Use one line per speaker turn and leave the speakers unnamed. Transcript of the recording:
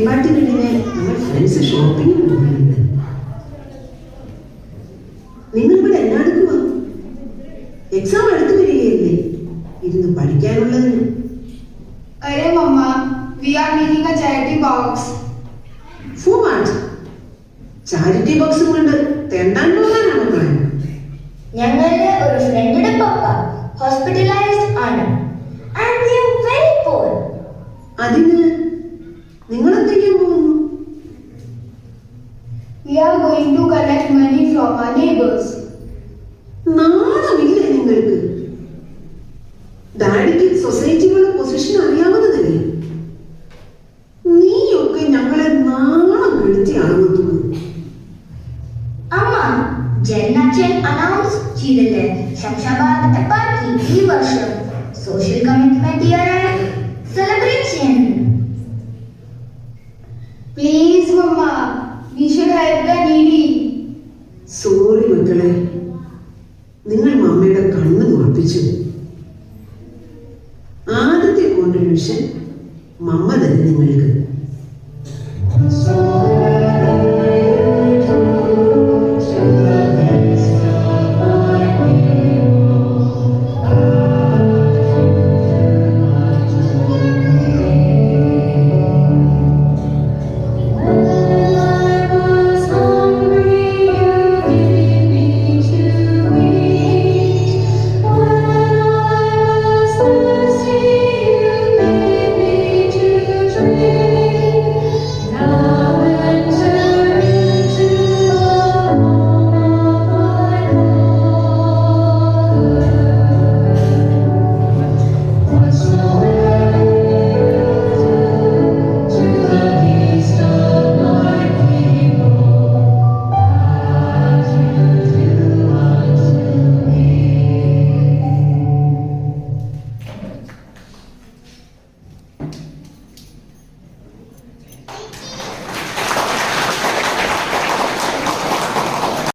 Party കഴിഞ്ഞ് നമ്മൾ friends ഷോപ്പിങ്ങിന് പോകുന്നുണ്ട്. നിങ്ങൾ ഇവിടെ എല്ലാവർക്കും എക്സാം അടുത്ത് വരികയല്ലേ, ഇരുന്ന് പഠിക്കാനുള്ളതിന്.
अरे मम्मा, we are making a charity box.
For what? Charity box കൊണ്ട് തെണ്ടാൻ പോകാനാണോ പ്ലാൻ?
ഞങ്ങളുടെ ഒരു ഫ്രണ്ടിന്റെ പപ്പ ഹോസ്പിറ്റലൈസ്ഡ് ആണ്. And they are very poor.
അതിന് നിങ്ങൾ എന്ത് ചെയ്യാൻ പോകുന്നു?
We are going to collect money from our neighbors.
നാണമില്ലേ നിങ്ങൾക്ക്? ഡാഡിക്ക് സൊസൈറ്റികളുടെ പൊസിഷൻ അറിയാവുന്നതല്ലേ? നീയൊക്കെ ഞങ്ങളെ നാണം കെടുത്തിയാണെന്ന്.
അമ്മ, ജനനച്ചൻ അനൗൺസ് ചെയ്തില്ലേ ശംഷാബാദ് പാർട്ടി ഈ വർഷം സോഷ്യൽ കമ്മിറ്റ്മെന്റ് ഇയർ സെലിബ്രേറ്റ് ചെയ്യുന്നു.
Please mama, we should help the needy.
Sorry മക്കളെ, നിങ്ങൾ മമ്മയുടെ